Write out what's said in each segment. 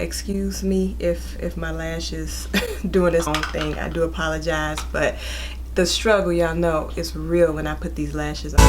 excuse me if my lash is doing its own thing. I do apologize, but the struggle, y'all know, is real when I put these lashes on.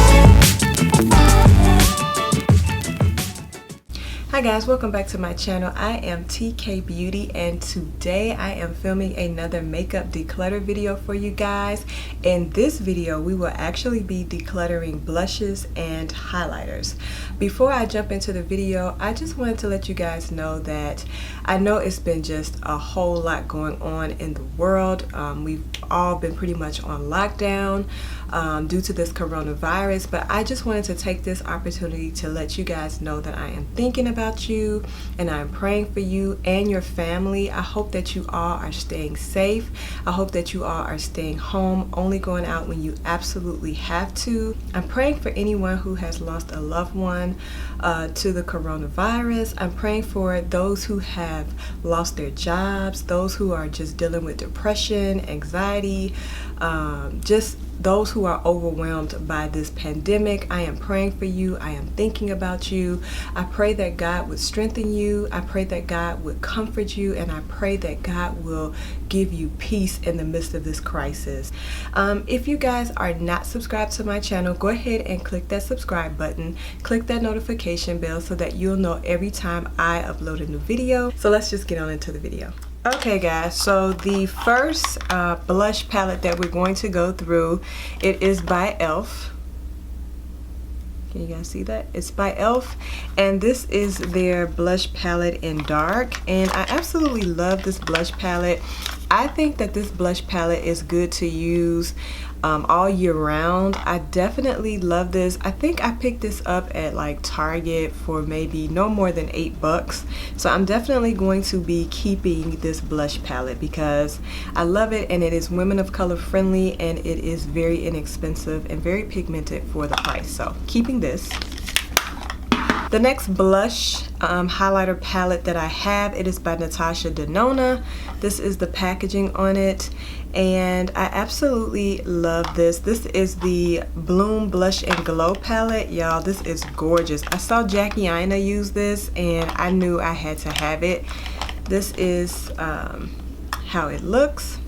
Hi guys, welcome back to my channel. I am TK Beauty, and today I am filming another makeup declutter video for you guys. In this video, we will actually be decluttering blushes and highlighters. Before I jump into the video, I just wanted to let you guys know that I know it's been just a whole lot going on in the world. We've all been pretty much on lockdown due to this coronavirus, but I just wanted to take this opportunity to let you guys know that I am thinking about you and I'm praying for you and your family. I hope that you all are staying safe. I hope that you all are staying home, only going out when you absolutely have to. I'm praying for anyone who has lost a loved one to the coronavirus. I'm praying for those who have lost their jobs, those who are just dealing with depression, anxiety, just those who are overwhelmed by this pandemic. I am praying for you. I am thinking about you. I pray that God would strengthen you. I pray that God would comfort you, and I pray that God will give you peace in the midst of this crisis. If you guys are not subscribed to my channel, go ahead and click that subscribe button. Click that notification bell so that you'll know every time I upload a new video. So let's just get on into the video. Okay guys, so the first blush palette that we're going to go through, it is by e.l.f. Can you guys see that? It's by e.l.f. and this is their blush palette in dark, and I absolutely love this blush palette. I think that this blush palette is good to use all year round. I definitely love this. I think I picked this up at like Target for maybe no more than $8. So I'm definitely going to be keeping this blush palette because I love it, and it is women of color friendly, and it is very inexpensive and very pigmented for the price. So keeping this. The next blush highlighter palette that I have, it is by Natasha Denona. This is the packaging on it, and I absolutely love this. This is the Bloom Blush and Glow palette. Y'all, this is gorgeous. I saw Jackie Aina use this, and I knew I had to have it. This is how it looks.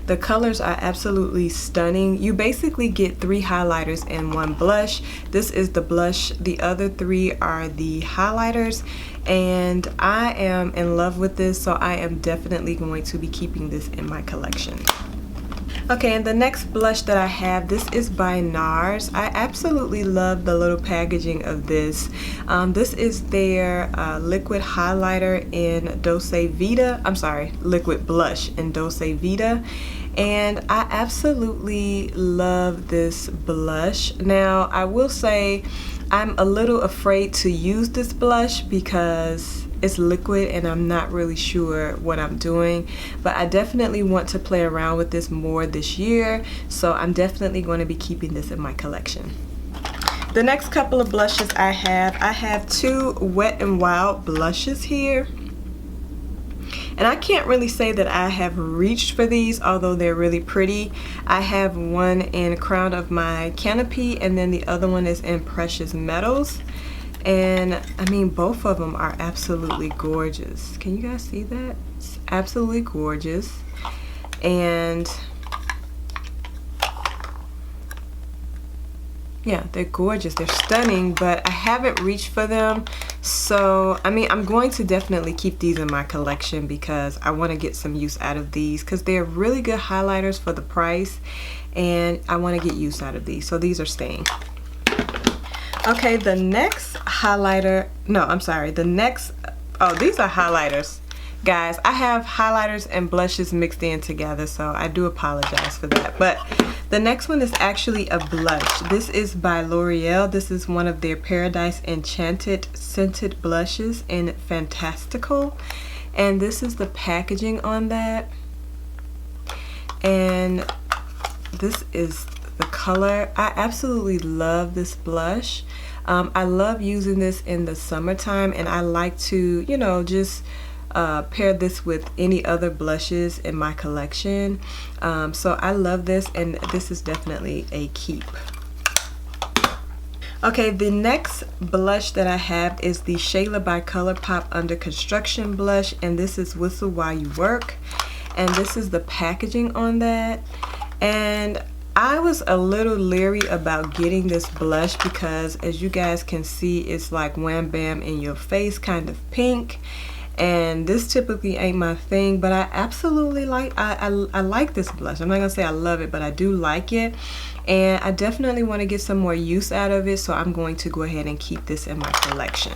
The colors are absolutely stunning. You basically get 3 highlighters and 1 blush. This is the blush. The other 3 are the highlighters, and I am in love with this, so I am definitely going to be keeping this in my collection. Okay, and the next blush that I have, this is by Nars. I absolutely love the little packaging of this. This is their liquid highlighter in Dolce Vita. I'm sorry, liquid blush in Dolce Vita. And I absolutely love this blush. Now, I will say I'm a little afraid to use this blush because it's liquid and I'm not really sure what I'm doing, but I definitely want to play around with this more this year, so I'm definitely going to be keeping this in my collection. The next couple of blushes I have 2 Wet n Wild blushes here, and I can't really say that I have reached for these, although they're really pretty. I have one in Crown of My Canopy, and then the other one is in Precious Metals. And I mean, both of them are absolutely gorgeous. Can you guys see that? It's absolutely gorgeous. And yeah, they're gorgeous. They're stunning, but I haven't reached for them. So, I mean, I'm going to definitely keep these in my collection because I want to get some use out of these because they're really good highlighters for the price, and I want to get use out of these. So these are staying. Okay, the next highlighter, no, I'm sorry, the next, oh, these are highlighters. Guys, I have highlighters and blushes mixed in together, so I do apologize for that. But the next one is actually a blush. This is by L'Oreal. This is one of their Paradise Enchanted scented blushes in Fantastical. And this is the packaging on that. And this is the color. I absolutely love this blush. I love using this in the summertime, and I like to, you know, just pair this with any other blushes in my collection. So I love this, and this is definitely a keep. Okay, the next blush that I have is the Shayla by ColourPop Under Construction blush, and this is Whistle While You Work, and this is the packaging on that. And I was a little leery about getting this blush because, as you guys can see, it's like wham bam in your face kind of pink, and this typically ain't my thing, but I absolutely like I like this blush. I'm not gonna say I love it, but I do like it, and I definitely want to get some more use out of it, so I'm going to go ahead and keep this in my collection.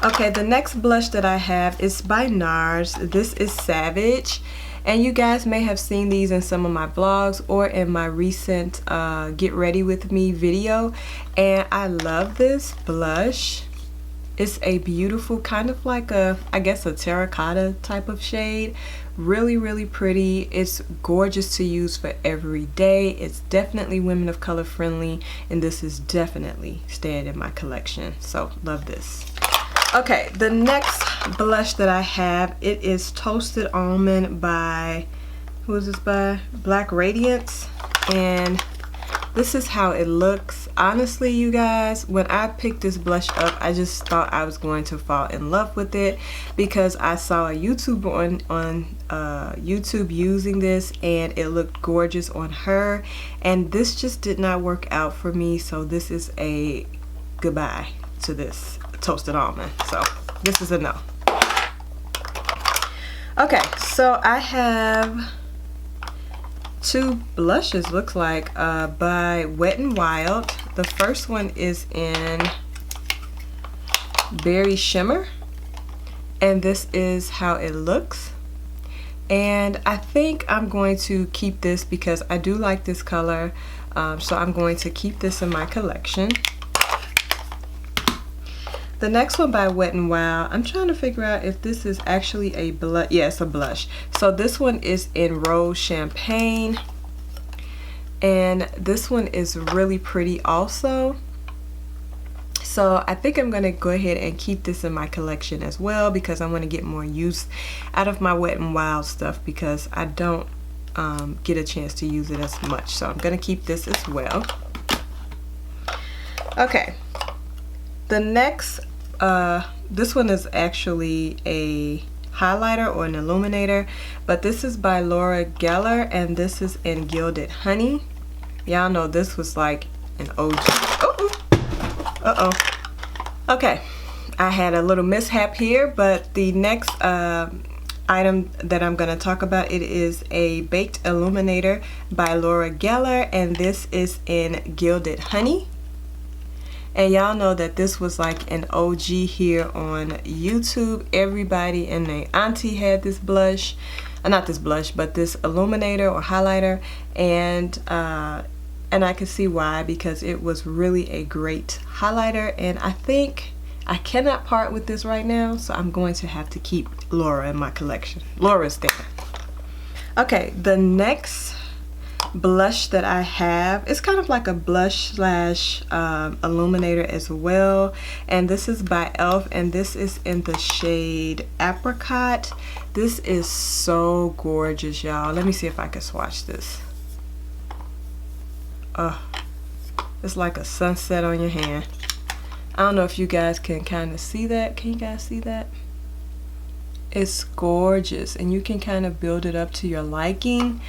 Okay, the next blush that I have is by Nars. This is Savage, and you guys may have seen these in some of my vlogs or in my recent Get Ready With Me video, and I love this blush. It's a beautiful kind of like a, I guess, a terracotta type of shade. Really, really pretty. It's gorgeous to use for every day. It's definitely women of color friendly, and this is definitely staying in my collection. So love this. Okay, the next blush that I have, it is Toasted Almond by, who is this by? Black Radiance, and this is how it looks. Honestly, you guys, when I picked this blush up, I just thought I was going to fall in love with it because I saw a YouTuber on YouTube using this, and it looked gorgeous on her, and this just did not work out for me, so this is a goodbye to this Toasted Almond. So this is a no. Okay, so I have two blushes, looks like, by Wet n Wild. The first one is in Berry Shimmer, and this is how it looks. And I think I'm going to keep this because I do like this color, so I'm going to keep this in my collection. The next one by Wet n Wild, I'm trying to figure out if this is actually a blush. Yeah, it's a blush. So this one is in Rose Champagne, and this one is really pretty also. So I think I'm going to go ahead and keep this in my collection as well because I want to get more use out of my Wet n Wild stuff because I don't get a chance to use it as much. So I'm going to keep this as well. Okay. The next, this one is actually a highlighter or an illuminator, but this is by Laura Geller, and this is in Gilded Honey. Y'all know this was like an OG. Uh-oh. Okay, I had a little mishap here, but the next item that I'm going to talk about, it is a Baked Illuminator by Laura Geller, and this is in Gilded Honey. And y'all know that this was like an OG here on YouTube. Everybody and their auntie had this blush. Not this blush, but this illuminator or highlighter. And I can see why, because it was really a great highlighter. And I think I cannot part with this right now, so I'm going to have to keep Laura in my collection. Laura's there. Okay, the next blush that I have, it's kind of like a blush slash illuminator as well, and this is by e.l.f. and this is in the shade Apricot. This is so gorgeous, y'all. Let me see if I can swatch this. It's like a sunset on your hand. I don't know if you guys can kind of see that. Can you guys see that? It's gorgeous, and you can kind of build it up to your liking.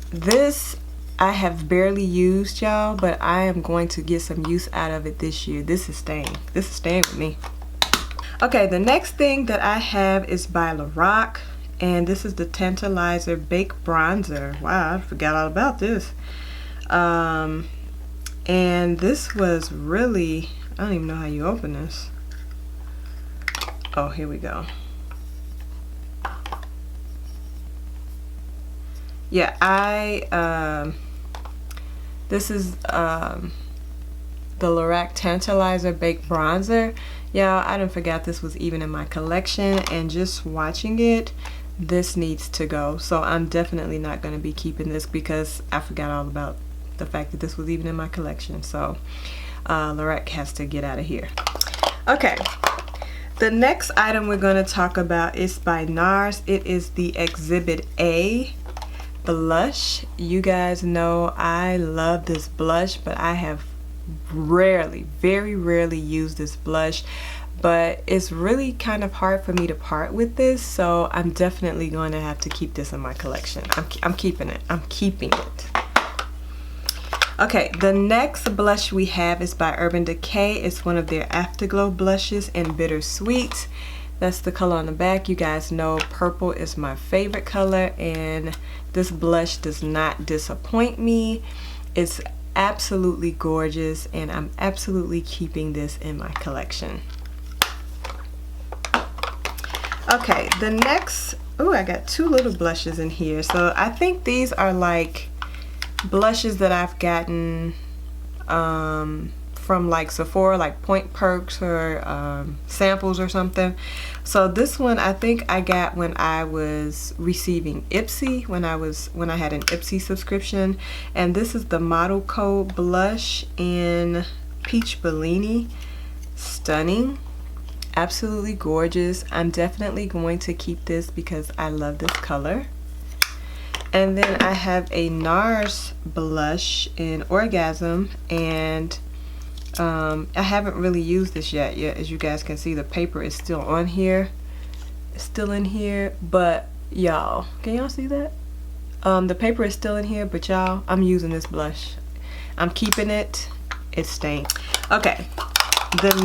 This I have barely used, y'all, but I am going to get some use out of it this year. This is staying with me. Okay, the next thing that I have is by Lorac, and this is the Tantalizer Baked Bronzer. Wow, I forgot all about this. And this was really, I don't even know how you open this. Oh, here we go. Yeah, this is the Lorac Tantalizer Baked Bronzer. Y'all, I done forgot this was even in my collection, and just watching it, this needs to go. So I'm definitely not going to be keeping this because I forgot all about the fact that this was even in my collection. So Lorac has to get out of here. Okay, the next item we're going to talk about is by Nars. It is the Exhibit A Blush. You guys know I love this blush, but I have rarely, very rarely used this blush, but it's really kind of hard for me to part with this, so I'm definitely going to have to keep this in my collection. I'm keeping it. I'm keeping it. Okay, the next blush we have is by Urban Decay. It's one of their Afterglow blushes in Bittersweet. That's the color on the back. You guys know purple is my favorite color, and this blush does not disappoint me. It's absolutely gorgeous, and I'm absolutely keeping this in my collection. Okay, the next, oh, I got two little blushes in here. So I think these are like blushes that I've gotten from like Sephora, like Point Perks or samples or something. So this one I think I got when I was receiving Ipsy, when I had an Ipsy subscription, and this is the Model Code blush in Peach Bellini. Stunning, absolutely gorgeous. I'm definitely going to keep this because I love this color. And then I have a Nars Blush in Orgasm, and I haven't really used this yet. As you guys can see, the paper is still on here. It's still in here, but y'all, can y'all see that? The paper is still in here, but y'all, I'm using this blush. I'm keeping it. It's staying. Okay, the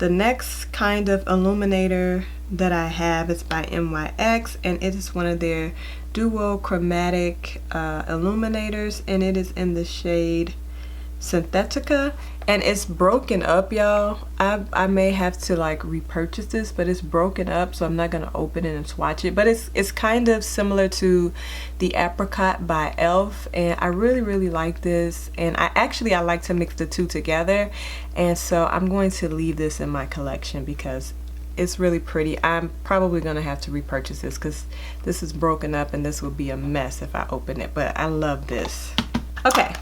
next kind of illuminator that I have is by NYX, and it is one of their duo chromatic illuminators, and it is in the shade Synthetica, and it's broken up, y'all. I may have to like repurchase this, but it's broken up, so I'm not gonna open it and swatch it, but it's kind of similar to the Apricot by Elf, and I really like this, and I like to mix the two together, and so I'm going to leave this in my collection because it's really pretty. I'm probably gonna have to repurchase this because this is broken up and this would be a mess if I open it, but I love this. Okay,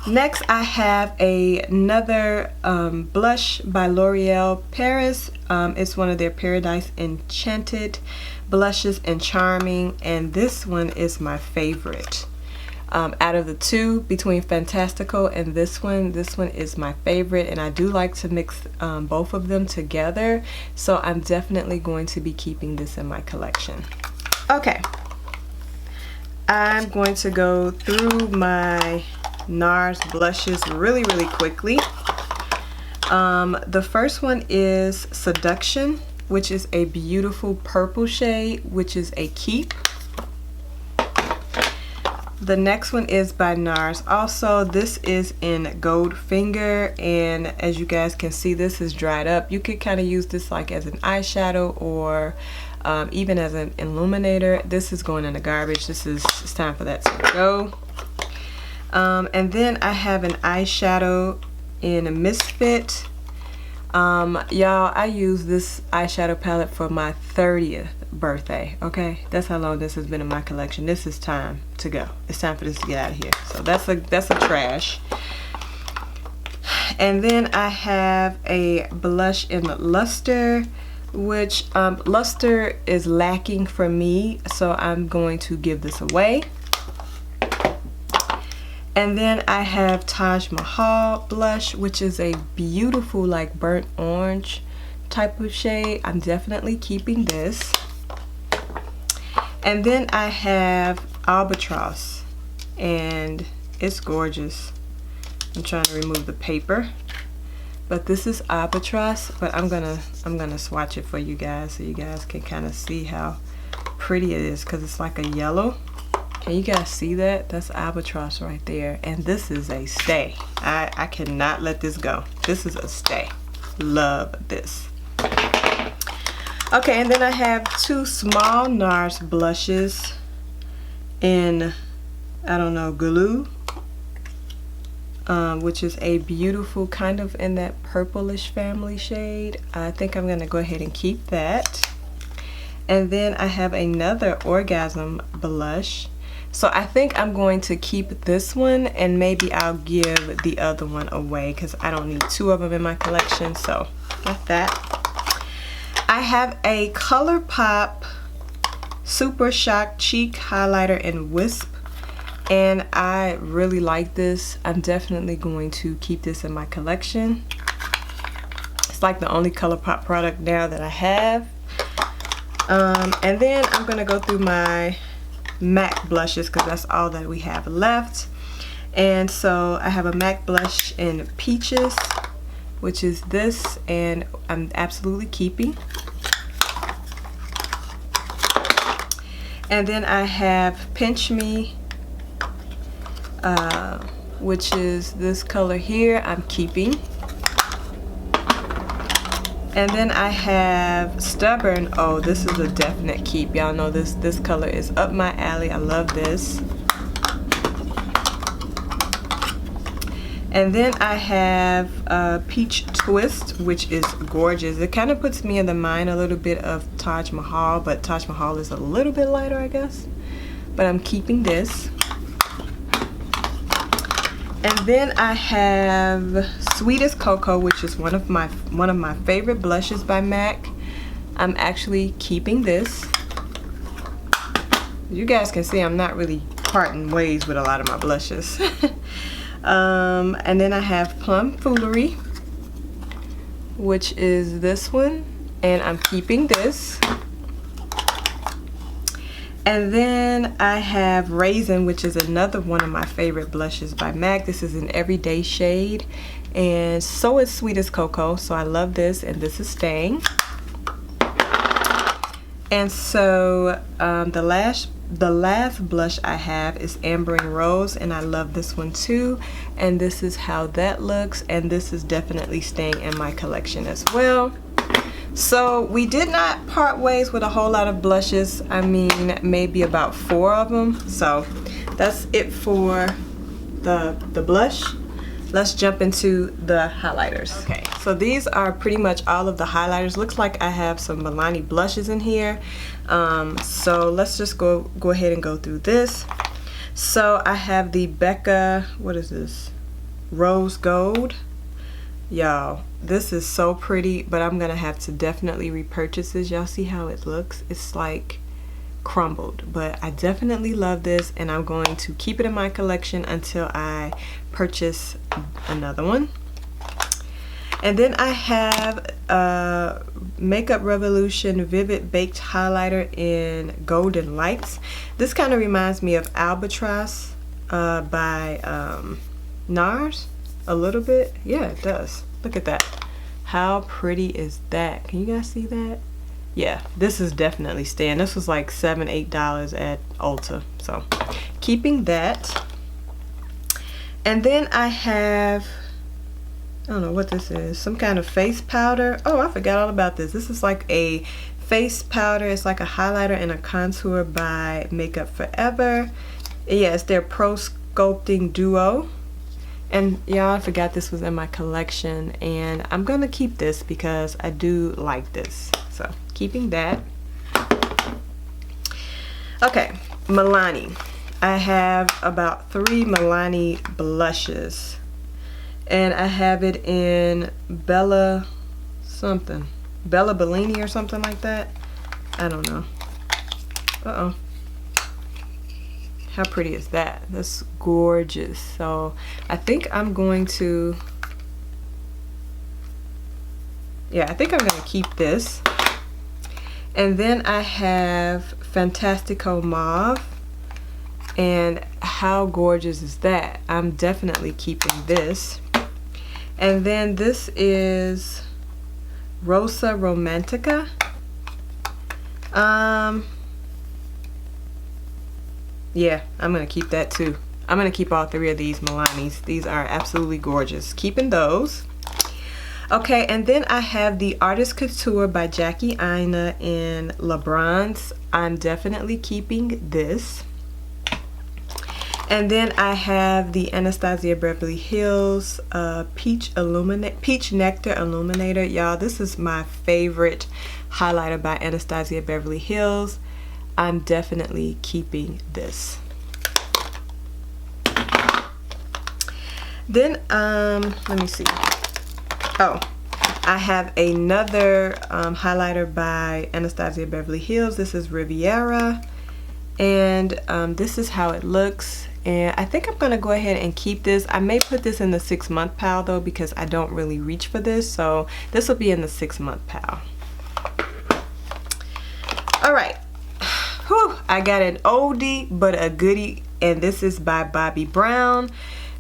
next I have another blush by L'Oreal Paris. It's one of their Paradise Enchanted blushes in Charming, and this one is my favorite. Out of the two, between Fantastical and this one is my favorite, and I do like to mix both of them together, so I'm definitely going to be keeping this in my collection. Okay, I'm going to go through my Nars blushes really quickly. The first one is Seduction, which is a beautiful purple shade, which is a keep. The next one is by Nars also. This is in Goldfinger, and as you guys can see, this is dried up. You could kind of use this like as an eyeshadow or even as an illuminator. This is going in the garbage. It's time for that to go. And then I have an eyeshadow in a Misfit. Y'all, I used this eyeshadow palette for my 30th birthday. Okay, that's how long this has been in my collection. This is time to go. It's time for this to get out of here. So that's a trash. And then I have a blush in Luster, which Luster is lacking for me, so I'm going to give this away. And then I have Taj Mahal Blush, which is a beautiful like burnt orange type of shade. I'm definitely keeping this. And then I have Albatross, and it's gorgeous. I'm trying to remove the paper, but this is Albatross, but I'm gonna swatch it for you guys so you guys can kind of see how pretty it is, because it's like a yellow. Can you guys see that? That's Albatross right there, and this is a stay. I cannot let this go. This is a stay. Love this. Okay, and then I have two small Nars blushes in, I don't know, Glue, which is a beautiful kind of in that purplish family shade. I think I'm gonna go ahead and keep that. And then I have another Orgasm blush. So I think I'm going to keep this one, and maybe I'll give the other one away because I don't need two of them in my collection. So got that. I have a ColourPop Super Shock Cheek Highlighter in Wisp. And I really like this. I'm definitely going to keep this in my collection. It's like the only ColourPop product now that I have. And then I'm going to go through my MAC blushes because that's all that we have left. And so I have a MAC blush in Peaches, which is this, and I'm absolutely keeping. And then I have Pinch Me, which is this color here, I'm keeping. And then I have Stubborn. Oh, this is a definite keep. Y'all know this color is up my alley. I love this. And then I have Peach Twist, which is gorgeous. It kind of puts me in the mind a little bit of Taj Mahal, but Taj Mahal is a little bit lighter, I guess. But I'm keeping this. And then I have Sweetest Cocoa, which is one of my favorite blushes by MAC. I'm actually keeping this. You guys can see I'm not really parting ways with a lot of my blushes. And then I have Plum Foolery, which is this one, and I'm keeping this. And then I have Raisin, which is another one of my favorite blushes by MAC. This is an everyday shade, and so is Sweetest Cocoa, so I love this, and this is staying. And so the last blush I have is Ambering Rose, and I love this one too, and this is how that looks, and this is definitely staying in my collection as well. So we did not part ways with a whole lot of blushes. I mean, maybe about 4 of them. So that's it for the blush. Let's jump into the highlighters. Okay, so these are pretty much all of the highlighters. Looks like I have some Milani blushes in here. So let's just go ahead and go through this. So I have the Becca, what is this? Rose Gold. Y'all, this is so pretty, but I'm gonna have to definitely repurchase this. Y'all see how it looks? It's like crumbled, but I definitely love this, and I'm going to keep it in my collection until I purchase another one. And then I have Makeup Revolution Vivid Baked Highlighter in Golden Lights. This kind of reminds me of Albatross by Nars a little bit. Yeah, it does. Look at that. How pretty is that? Can you guys see that? Yeah, this is definitely staying. This was like $7-8 at Ulta, so keeping that. And then I have, I don't know what this is, some kind of face powder. Oh, I forgot all about this. This is like a face powder. It's like a highlighter and a contour by Makeup Forever. Yeah, it's their Pro Sculpting Duo. And y'all, I forgot this was in my collection, and I'm gonna keep this because I do like this. So keeping that. Okay, Milani. I have about 3 Milani blushes, and I have it in Bella something, Bella Bellini or something like that. I don't know. Uh-oh. How pretty is that? That's gorgeous. So I think I'm going to, yeah, I think I'm going to keep this. And then I have Fantastico Mauve, and how gorgeous is that? I'm definitely keeping this. And then this is Rosa Romantica. Yeah, I'm gonna keep that too. I'm gonna keep all 3 of these Milanis. These are absolutely gorgeous. Keeping those. Okay, and then I have the Artist Couture by Jackie Aina in La Bronze. I'm definitely keeping this. And then I have the Anastasia Beverly Hills Peach Nectar Illuminator. Y'all, this is my favorite highlighter by Anastasia Beverly Hills. I'm definitely keeping this. Then let me see. Oh, I have another highlighter by Anastasia Beverly Hills. This is Riviera, and this is how it looks. And I think I'm gonna go ahead and keep this. I may put this in the 6-month pile though, because I don't really reach for this, so this will be in the 6-month pile. All right, whew, I got an oldie but a goodie, and this is by Bobbi Brown.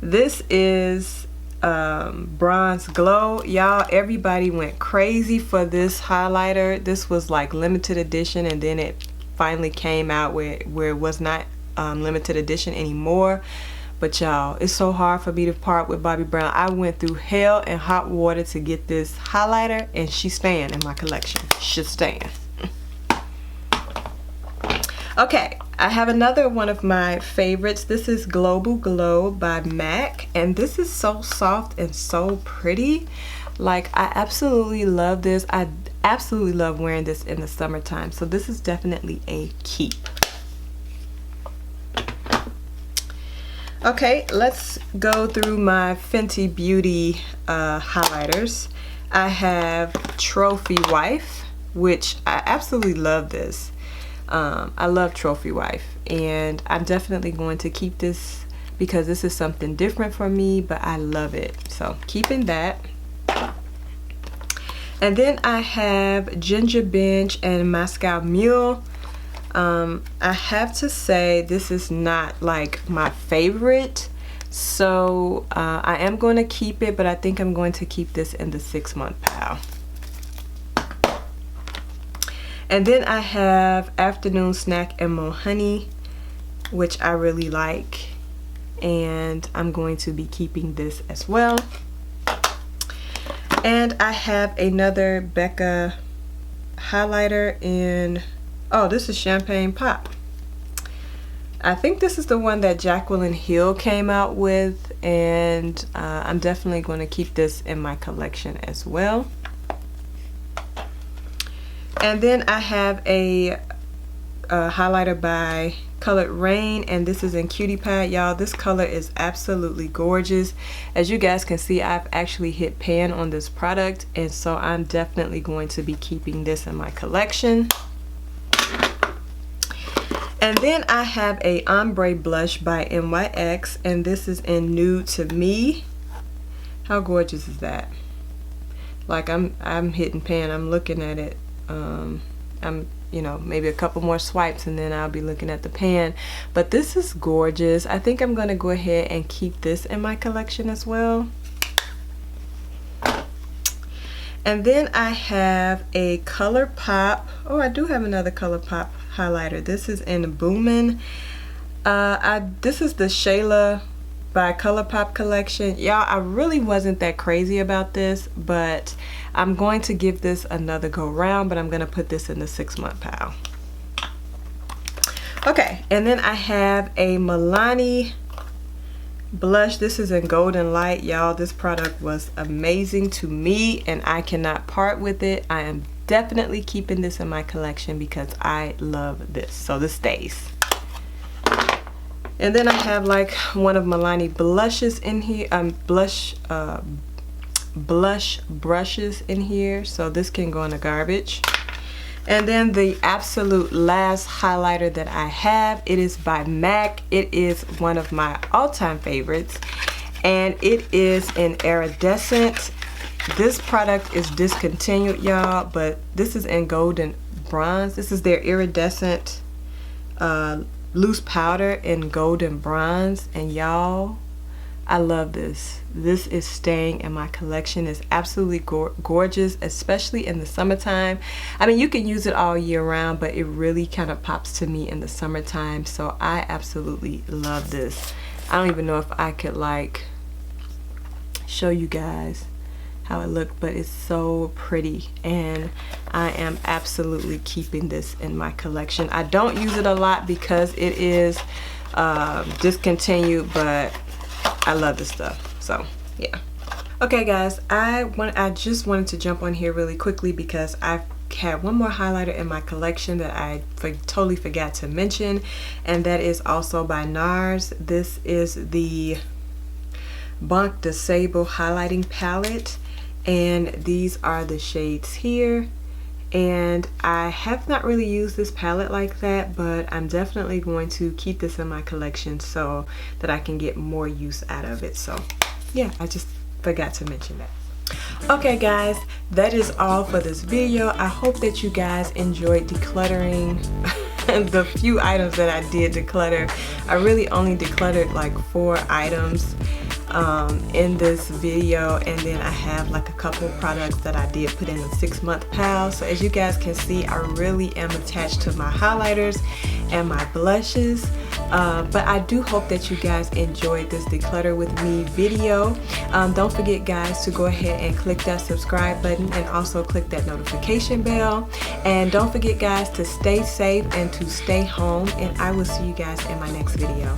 This is Bronze Glow. Y'all, everybody went crazy for this highlighter. This was like limited edition, and then it finally came out where it was not limited edition anymore. But y'all, it's so hard for me to part with Bobbi Brown. I went through hell and hot water to get this highlighter, and she's staying in my collection. She's staying. Okay, I have another one of my favorites. This is Global Glow by MAC, and this is so soft and so pretty. Like, I absolutely love this. I absolutely love wearing this in the summertime, so this is definitely a keep. Okay, let's go through my Fenty Beauty highlighters. I have Trophy Wife, which I absolutely love this. I love Trophy Wife, and I'm definitely going to keep this because this is something different for me, but I love it. So keeping that. And then I have Ginger Binge and Moscow Mule. I have to say this is not like my favorite, so I am going to keep it, but I think I'm going to keep this in the 6-month pile. And then I have Afternoon Snack and Mo Honey, which I really like, and I'm going to be keeping this as well. And I have another Becca highlighter in, oh, this is Champagne Pop. I think this is the one that Jacqueline Hill came out with, and I'm definitely going to keep this in my collection as well. And then I have a highlighter by Colored Rain, and this is in Cutie Pie. Y'all, this color is absolutely gorgeous. As you guys can see, I've actually hit pan on this product, and so I'm definitely going to be keeping this in my collection. And then I have a ombre blush by NYX, and this is in Nude to Me. How gorgeous is that? Like, I'm hitting pan, I'm looking at it. I'm, you know, maybe a couple more swipes and then I'll be looking at the pan, but this is gorgeous. I think I'm gonna go ahead and keep this in my collection as well. And then I have a ColourPop. Oh, I do have another ColourPop highlighter. This is in Boomin'. This is the Shayla by ColourPop collection. Y'all, I really wasn't that crazy about this, but I'm going to give this another go round, but I'm going to put this in the 6-month pile. Okay, and then I have a Milani Blush. This is in Golden Light. Y'all, this product was amazing to me, and I cannot part with it. I am definitely keeping this in my collection because I love this. So this stays. And then I have like one of Milani Blushes in here, blush brushes in here, so this can go in the garbage. And then the absolute last highlighter that I have, it is by MAC. It is one of my all-time favorites, and it is in Iridescent. This product is discontinued, y'all, but this is in Golden Bronze. This is their Iridescent loose powder in Golden Bronze, and y'all, I love this. This is staying in my collection. It's absolutely gorgeous, especially in the summertime. I mean, you can use it all year round, but it really kind of pops to me in the summertime, so I absolutely love this. I don't even know if I could like show you guys how it looked, but it's so pretty, and I am absolutely keeping this in my collection. I don't use it a lot because it is discontinued, but I love this stuff, so yeah. Okay guys, I just wanted to jump on here really quickly because I've had one more highlighter in my collection that I totally forgot to mention, and that is also by Nars. This is the Banque de Sable highlighting palette, and these are the shades here. And I have not really used this palette like that, but I'm definitely going to keep this in my collection so that I can get more use out of it. So yeah, I just forgot to mention that. Okay guys, that is all for this video. I hope that you guys enjoyed decluttering the few items that I did declutter. I really only decluttered like 4 items in this video, and then I have like a couple products that I did put in the 6-month pile. So as you guys can see, I really am attached to my highlighters and my blushes, but I do hope that you guys enjoyed this declutter with me video. Don't forget guys to go ahead and click that subscribe button and also click that notification bell, and don't forget guys to stay safe and to stay home, and I will see you guys in my next video.